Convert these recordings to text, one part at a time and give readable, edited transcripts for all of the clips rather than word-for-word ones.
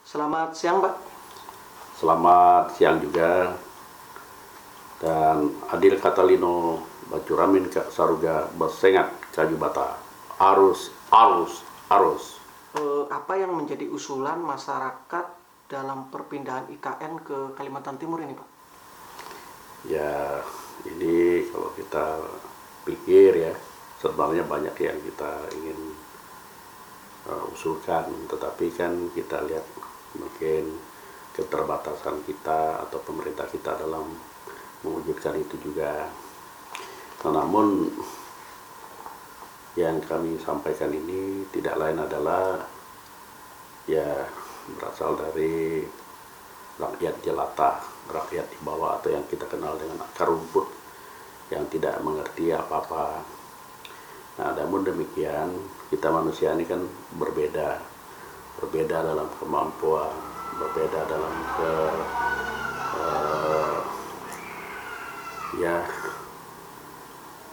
Selamat siang, Pak. Selamat siang juga. Dan Adil Katalino Bacuramin Kak Saruga Besengat Kayu Bata. Arus, arus, arus. Apa yang menjadi usulan masyarakat dalam perpindahan IKN ke Kalimantan Timur ini, Pak? Ya, ini kalau kita pikir ya, sebenarnya banyak yang kita ingin usulkan, tetapi kan kita lihat mungkin keterbatasan kita atau pemerintah kita dalam mewujudkan itu juga. Nah, namun yang kami sampaikan ini tidak lain adalah ya berasal dari rakyat jelata, rakyat di bawah atau yang kita kenal dengan akar rumput yang tidak mengerti apa-apa. Nah, namun demikian kita manusia ini kan berbeda dalam kemampuan, berbeda dalam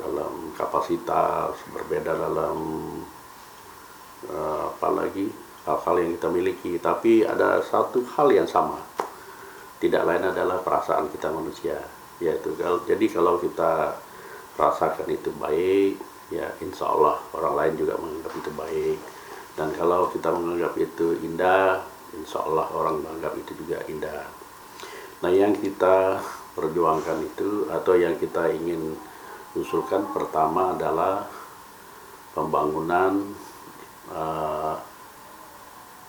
dalam kapasitas, berbeda dalam apalagi hal-hal yang kita miliki. Tapi ada satu hal yang sama, tidak lain adalah perasaan kita manusia, yaitu jadi kalau kita rasakan itu baik, ya insya Allah orang lain juga menganggap itu baik. Dan kalau kita menganggap itu indah, insya Allah orang menganggap itu juga indah. Nah, yang kita perjuangkan itu atau yang kita ingin usulkan pertama adalah pembangunan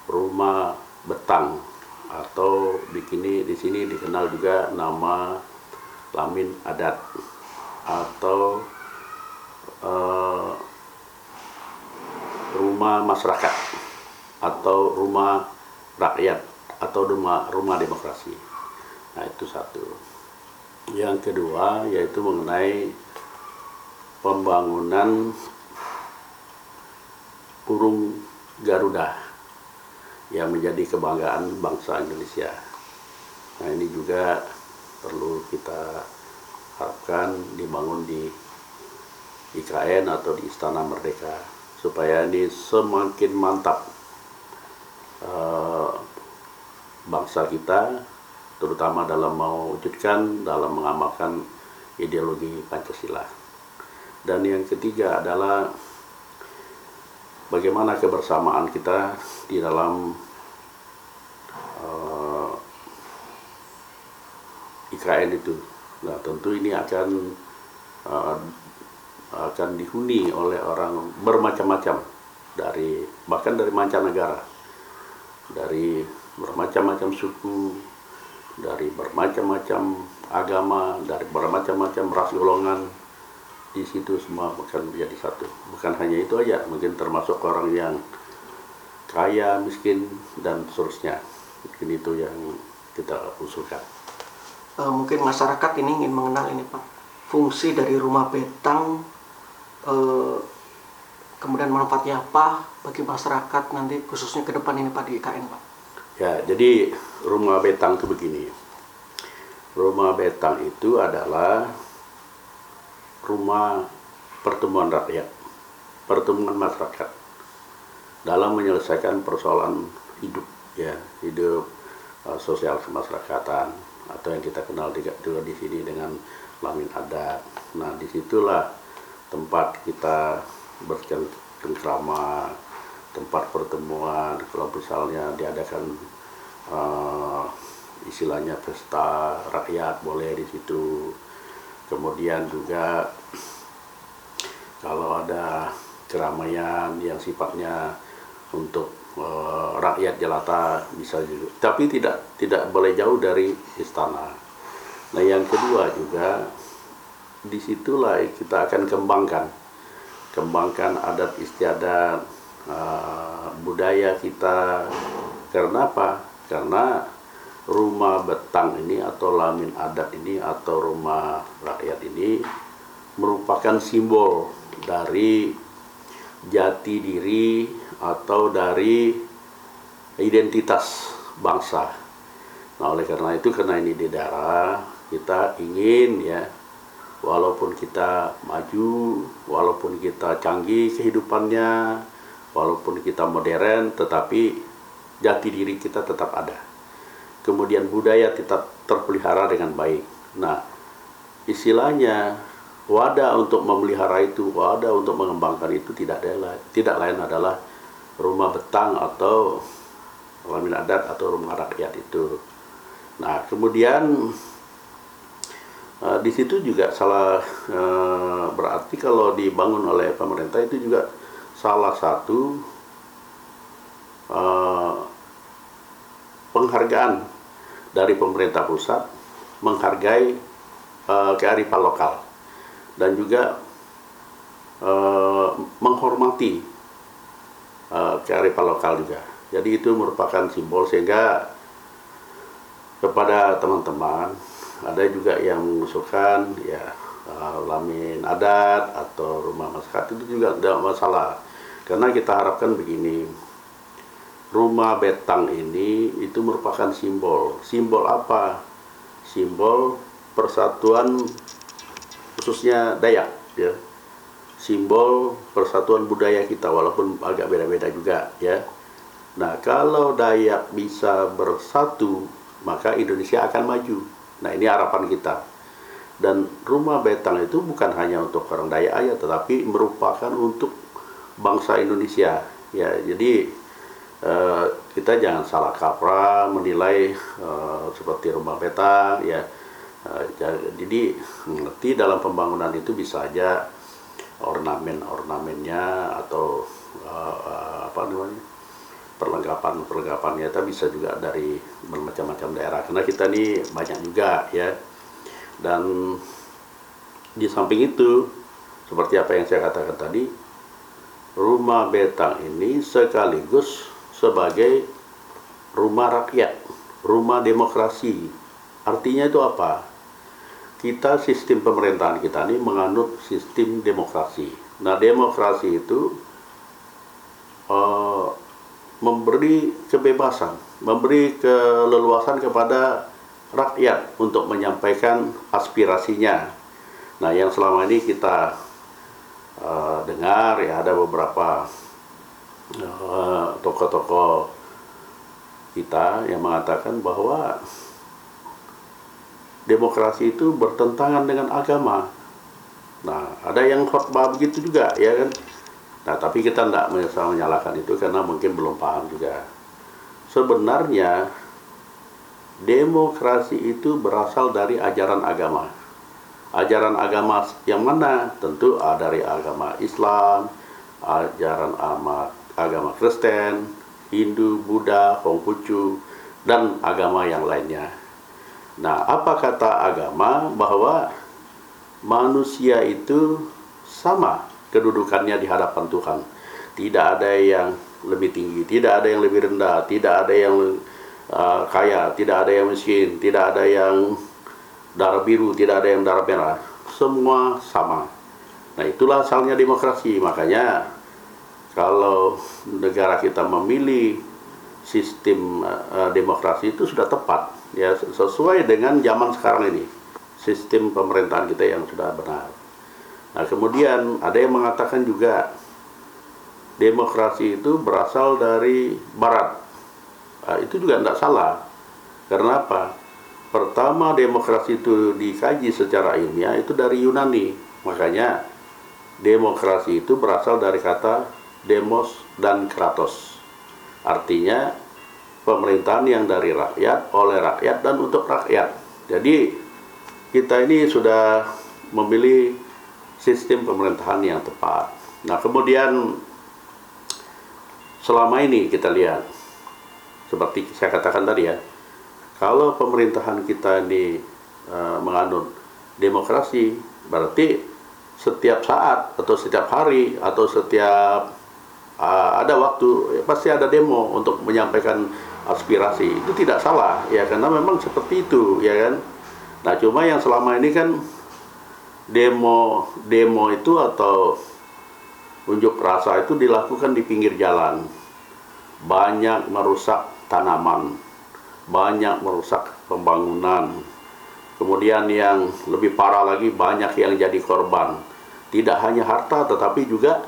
rumah betang atau di sini dikenal juga nama lamin adat atau rumah masyarakat atau rumah rakyat atau rumah demokrasi. Nah, itu satu. Yang kedua yaitu mengenai pembangunan burung Garuda yang menjadi kebanggaan bangsa Indonesia. Nah, ini juga perlu kita harapkan dibangun di IKN atau di Istana Merdeka supaya ini semakin mantap bangsa kita, terutama dalam mewujudkan, dalam mengamalkan ideologi Pancasila. Dan yang ketiga adalah bagaimana kebersamaan kita di dalam IKN itu. Nah, tentu ini akan dihuni oleh orang bermacam-macam, bahkan dari mancanegara, dari bermacam-macam suku, dari bermacam-macam agama, dari bermacam-macam ras golongan. Di situ semua akan menjadi satu. Bukan hanya itu aja, mungkin termasuk orang yang kaya, miskin, dan seterusnya. Mungkin itu yang kita usulkan. Mungkin masyarakat ini ingin mengenal ini, Pak, fungsi dari rumah betang, kemudian manfaatnya apa bagi masyarakat nanti khususnya ke depan ini, Pak, di IKN, Pak. Ya, jadi rumah betang itu begini. Rumah betang itu adalah rumah pertemuan rakyat, pertemuan masyarakat dalam menyelesaikan persoalan hidup, ya, hidup sosial kemasyarakatan atau yang kita kenal juga di sini dengan lamin adat. Nah, disitulah tempat kita bercengkrama, tempat pertemuan. Kalau misalnya diadakan istilahnya pesta rakyat boleh di situ. Kemudian juga kalau ada keramaian yang sifatnya untuk rakyat jelata bisa juga, tapi tidak boleh jauh dari istana. Nah, yang kedua juga disitulah kita akan kembangkan adat istiadat, budaya kita. Karena apa? Karena rumah betang ini atau lamin adat ini atau rumah rakyat ini merupakan simbol dari jati diri atau dari identitas bangsa. Nah, oleh karena itu, karena ini di daerah, kita ingin ya, walaupun kita maju, walaupun kita canggih kehidupannya, walaupun kita modern, tetapi jati diri kita tetap ada. Kemudian budaya tetap terpelihara dengan baik. Nah, istilahnya wadah untuk memelihara itu, wadah untuk mengembangkan itu tidak lain adalah rumah betang atau lamin adat atau rumah rakyat itu. Nah, kemudian di situ juga berarti kalau dibangun oleh pemerintah itu juga salah satu penghargaan dari pemerintah pusat menghargai kearifan lokal dan juga menghormati kearifan lokal juga. Jadi itu merupakan simbol, sehingga kepada teman-teman ada juga yang mengusulkan ya lamin adat atau rumah masyarakat itu juga tidak masalah, karena kita harapkan begini, rumah betang ini itu merupakan simbol apa? Simbol persatuan khususnya Dayak ya, simbol persatuan budaya kita walaupun agak beda-beda juga ya. Nah, kalau Dayak bisa bersatu maka Indonesia akan maju. Nah, ini harapan kita. Dan rumah betang itu bukan hanya untuk orang Dayak aja, tetapi merupakan untuk bangsa Indonesia. Ya, jadi kita jangan salah kaprah menilai seperti rumah betang. Ya, jadi ngerti dalam pembangunan itu bisa aja ornamennya atau apa namanya, perlengkapannya itu bisa juga dari bermacam-macam daerah, karena kita ini banyak juga ya. Dan di samping itu, seperti apa yang saya katakan tadi, rumah betang ini sekaligus sebagai rumah rakyat, rumah demokrasi. Artinya itu apa? Kita, sistem pemerintahan kita ini menganut sistem demokrasi. Nah, demokrasi itu memberi kebebasan, memberi keleluasan kepada rakyat untuk menyampaikan aspirasinya. Nah, yang selama ini kita dengar ya, ada beberapa tokoh-tokoh kita yang mengatakan bahwa demokrasi itu bertentangan dengan agama. Nah, ada yang khotbah begitu juga ya kan. Nah, tapi kita tidak menyalahkan itu karena mungkin belum paham juga. Sebenarnya demokrasi itu berasal dari ajaran agama. Ajaran agama yang mana? Tentu dari agama Islam, ajaran agama Kristen, Hindu, Buddha, Konghucu, dan agama yang lainnya. Nah, apa kata agama? Bahwa manusia itu sama kedudukannya di hadapan Tuhan. Tidak ada yang lebih tinggi, tidak ada yang lebih rendah, tidak ada yang kaya, tidak ada yang miskin, tidak ada yang darah biru, tidak ada yang darah merah. Semua sama. Nah, itulah asalnya demokrasi. Makanya kalau negara kita memilih sistem demokrasi itu sudah tepat, ya, sesuai dengan zaman sekarang ini, sistem pemerintahan kita yang sudah benar. Nah, kemudian ada yang mengatakan juga demokrasi itu berasal dari Barat. Nah, itu juga tidak salah. Karena apa? Pertama, demokrasi itu dikaji secara ilmiah itu dari Yunani. Makanya demokrasi itu berasal dari kata demos dan kratos. Artinya pemerintahan yang dari rakyat, oleh rakyat, dan untuk rakyat. Jadi kita ini sudah memilih sistem pemerintahan yang tepat. Nah, kemudian selama ini kita lihat, seperti saya katakan tadi ya, kalau pemerintahan kita ini menganut demokrasi, berarti setiap saat atau setiap hari atau setiap ada waktu pasti ada demo untuk menyampaikan aspirasi. Itu tidak salah ya, karena memang seperti itu ya kan. Nah, cuma yang selama ini kan demo itu atau unjuk rasa itu dilakukan di pinggir jalan, banyak merusak tanaman, banyak merusak pembangunan. Kemudian yang lebih parah lagi, banyak yang jadi korban, tidak hanya harta tetapi juga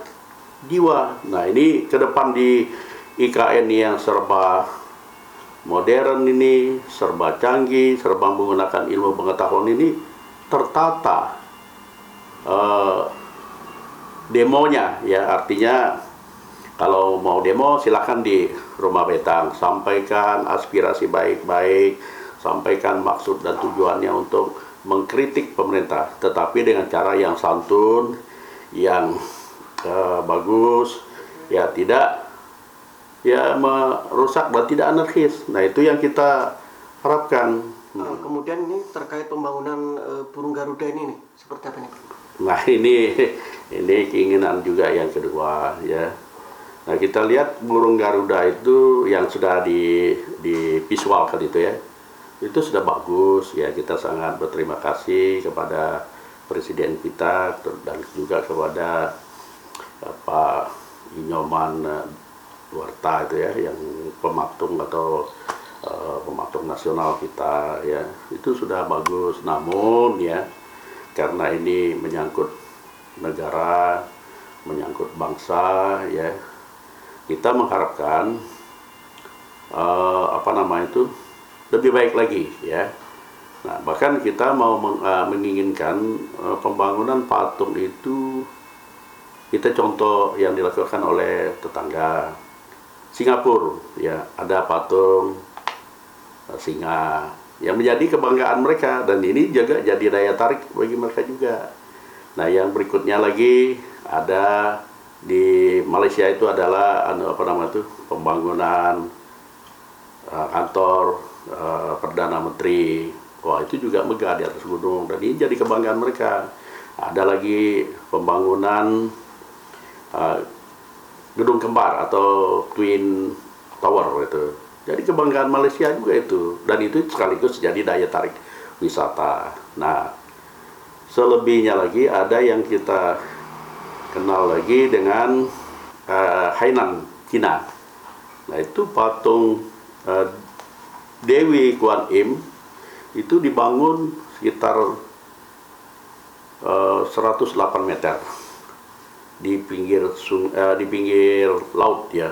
jiwa. Nah, ini ke depan IKN yang serba modern ini, serba canggih, serba menggunakan ilmu pengetahuan ini tertata demonya, ya, artinya kalau mau demo silakan di Rumah Betang, sampaikan aspirasi baik-baik, sampaikan maksud dan tujuannya untuk mengkritik pemerintah, tetapi dengan cara yang santun, yang bagus, ya, tidak ya merusak dan tidak anarkis. Nah, itu yang kita harapkan. Kemudian ini terkait pembangunan burung Garuda ini nih, seperti apa nih Pak? Nah, ini keinginan juga yang kedua, ya. Nah, kita lihat burung Garuda itu yang sudah divisualkan itu sudah bagus, ya. Kita sangat berterima kasih kepada Presiden kita dan juga kepada Pak Inyoman Warta itu, ya, yang pematung atau pematung nasional kita, ya, itu sudah bagus. Namun, ya, karena ini menyangkut negara, menyangkut bangsa, ya, kita mengharapkan lebih baik lagi, ya. Nah, bahkan kita mau menginginkan pembangunan patung itu, kita contoh yang dilakukan oleh tetangga Singapura, ya, ada patung singa yang menjadi kebanggaan mereka, dan ini juga jadi daya tarik bagi mereka juga. Nah, yang berikutnya lagi ada di Malaysia itu adalah pembangunan kantor Perdana Menteri. Wah, itu juga megah di atas gunung, dan ini jadi kebanggaan mereka. Ada lagi pembangunan gedung kembar atau Twin Tower itu. Jadi kebanggaan Malaysia juga itu, dan itu sekaligus jadi daya tarik wisata. Nah, selebihnya lagi ada yang kita kenal lagi dengan Hainan, Cina. Nah, itu patung Dewi Kuan Im itu dibangun sekitar 108 meter di pinggir laut, ya.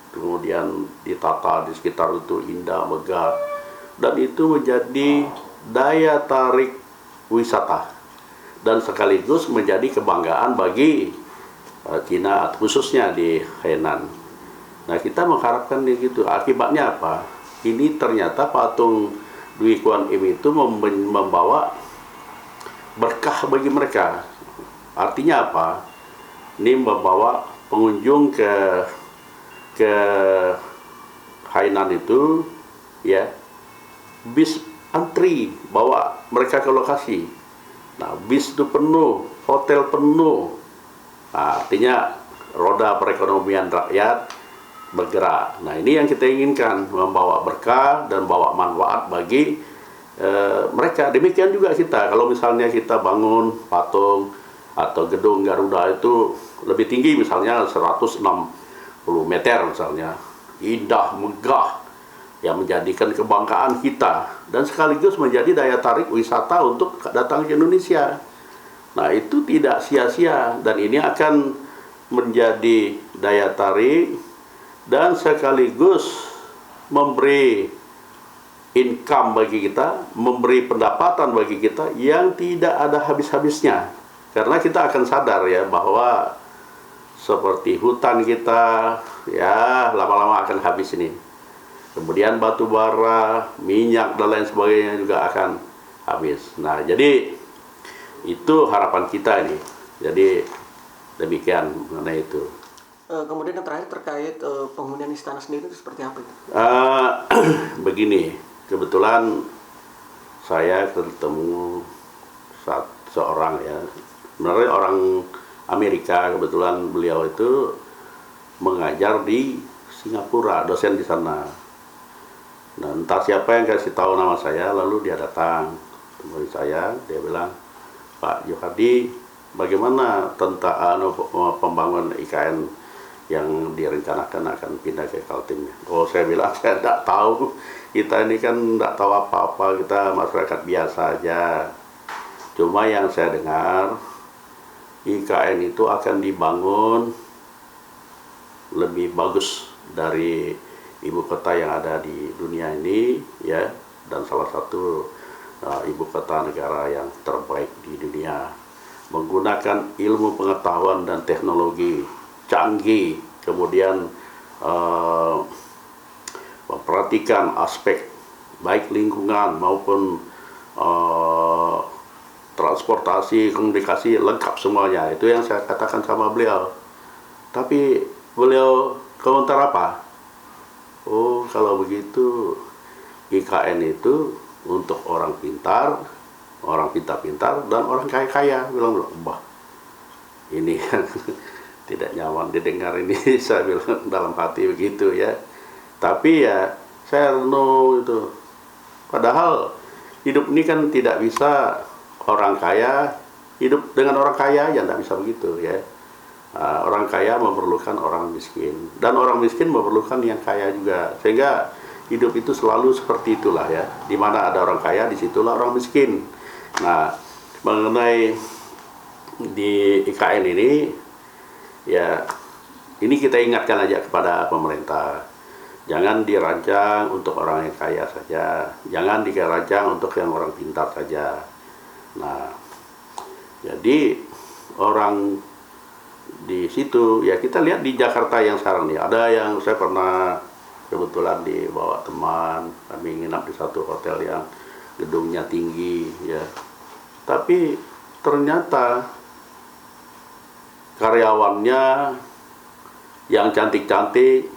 Kemudian ditata di sekitar itu indah, megah, dan itu menjadi daya tarik wisata dan sekaligus menjadi kebanggaan bagi Cina, khususnya di Hainan. Nah, kita mengharapkan gitu. Akibatnya apa? Ini ternyata patung Dwi Kuan Im itu membawa berkah bagi mereka. Artinya apa? Ini membawa pengunjung ke Hainan itu, ya, bis antri bawa mereka ke lokasi. Nah, bis itu penuh, hotel penuh. Nah, artinya roda perekonomian rakyat bergerak. Nah, ini yang kita inginkan, membawa berkah dan bawa manfaat bagi mereka. Demikian juga kita, kalau misalnya kita bangun patung atau gedung Garuda itu lebih tinggi, misalnya 160 meter misalnya, indah, megah, yang menjadikan kebanggaan kita dan sekaligus menjadi daya tarik wisata untuk datang ke Indonesia. Nah, itu tidak sia-sia, dan ini akan menjadi daya tarik dan sekaligus memberi income bagi kita, memberi pendapatan bagi kita yang tidak ada habis-habisnya. Karena kita akan sadar, ya, bahwa seperti hutan kita, ya, lama-lama akan habis ini. Kemudian batu bara, minyak dan lain sebagainya juga akan habis. Nah, jadi itu harapan kita ini. Jadi demikian mengenai itu. Kemudian yang terakhir terkait penghunian istana sendiri itu seperti apa itu? Begini, kebetulan saya ketemu seorang, ya, sebenarnya orang Amerika, kebetulan beliau itu mengajar di Singapura, dosen di sana. Nah, entah siapa yang kasih tahu nama saya, lalu dia datang temui saya, dia bilang, "Pak Johardi, bagaimana tentang pembangunan IKN yang direncanakan akan pindah ke Kaltim?" Oh, saya bilang, saya tidak tahu, kita ini kan tidak tahu apa-apa, kita masyarakat biasa aja. Cuma yang saya dengar, IKN itu akan dibangun lebih bagus dari ibu kota yang ada di dunia ini, ya, dan salah satu ibu kota negara yang terbaik di dunia, menggunakan ilmu pengetahuan dan teknologi canggih, kemudian memperhatikan aspek baik lingkungan maupun transportasi, komunikasi, lengkap semuanya. Itu yang saya katakan sama beliau. Tapi beliau komentar apa? Oh, kalau begitu IKN itu untuk orang pintar, orang pintar-pintar, dan orang kaya-kaya. Bilang, bah, ini yang tidak nyaman didengar ini. Saya bilang dalam hati begitu ya. Tapi ya saya renung itu. Padahal hidup ini kan tidak bisa orang kaya hidup dengan orang kaya, ya tidak bisa begitu ya. Orang kaya memerlukan orang miskin, dan orang miskin memerlukan yang kaya juga, sehingga hidup itu selalu seperti itulah ya. Di mana ada orang kaya, disitulah orang miskin. Nah, mengenai di IKN ini, ya ini kita ingatkan aja kepada pemerintah. Jangan dirancang untuk orang yang kaya saja, jangan dirancang untuk yang orang pintar saja. Nah, jadi orang di situ, ya kita lihat di Jakarta yang sekarang nih, ada yang saya pernah kebetulan dibawa teman, kami nginap di satu hotel yang gedungnya tinggi, ya. Tapi ternyata karyawannya yang cantik-cantik,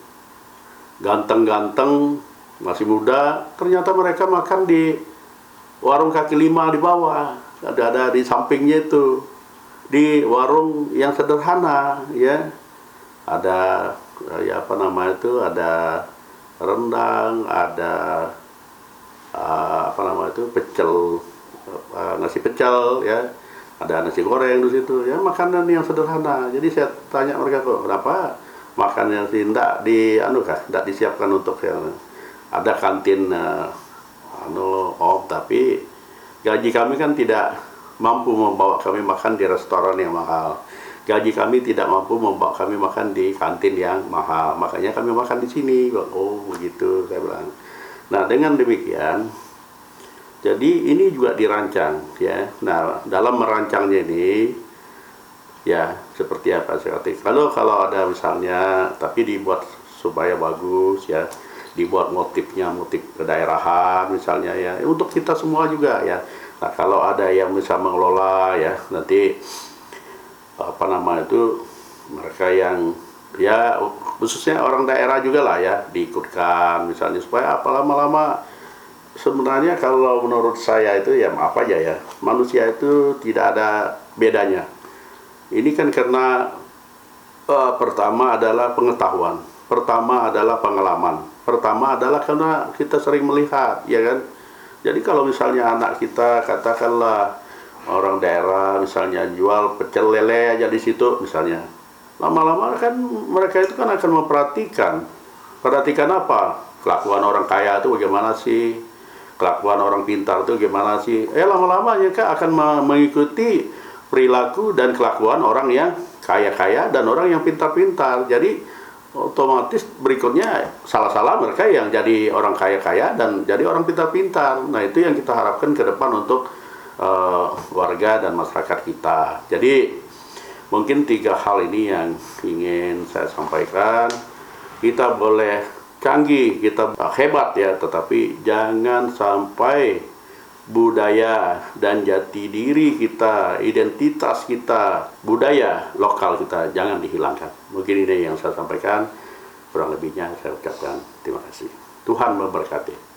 ganteng-ganteng, masih muda, ternyata mereka makan di warung kaki lima di bawah, ada di sampingnya itu, di warung yang sederhana, ya, ada ya apa nama itu, ada rendang, ada apa nama itu, pecel, nasi pecel, ya, ada nasi goreng di situ, ya, makanan yang sederhana. Jadi saya tanya mereka, kok kenapa makannya sih enggak enggak disiapkan untuk yang ada kantin tapi gaji kami kan tidak mampu membawa kami makan di restoran yang mahal. Gaji kami tidak mampu membawa kami makan di kantin yang mahal. Makanya kami makan di sini. Oh, begitu, saya bilang. Nah, dengan demikian, jadi ini juga dirancang, ya. Nah, dalam merancangnya ini, ya seperti apa saya katakan. Kalau ada misalnya, tapi dibuat supaya bagus, ya. Dibuat motifnya motif kedaerahan misalnya, ya, untuk kita semua juga, ya. Nah, kalau ada yang bisa mengelola, ya, nanti apa nama itu, mereka yang ya khususnya orang daerah juga lah, ya, diikutkan misalnya, supaya apa, lama-lama sebenarnya kalau menurut saya itu, ya maaf aja ya, manusia itu tidak ada bedanya. Ini kan karena pertama adalah pengetahuan, pertama adalah pengalaman, pertama adalah karena kita sering melihat, ya kan. Jadi kalau misalnya anak kita, katakanlah orang daerah misalnya jual pecel lele aja di situ misalnya, lama-lama kan mereka itu kan akan perhatikan apa, kelakuan orang kaya itu bagaimana sih, kelakuan orang pintar itu bagaimana sih. Lama-lama mereka akan mengikuti perilaku dan kelakuan orang yang kaya-kaya dan orang yang pintar-pintar. Jadi otomatis berikutnya salah-salah mereka yang jadi orang kaya-kaya dan jadi orang pintar-pintar. Nah, itu yang kita harapkan ke depan untuk warga dan masyarakat kita. Jadi mungkin 3 hal ini yang ingin saya sampaikan. Kita boleh canggih, kita hebat, ya, tetapi jangan sampai budaya dan jati diri kita, identitas kita, budaya lokal kita jangan dihilangkan. Mungkin ini yang saya sampaikan, kurang lebihnya saya ucapkan terima kasih. Tuhan memberkati.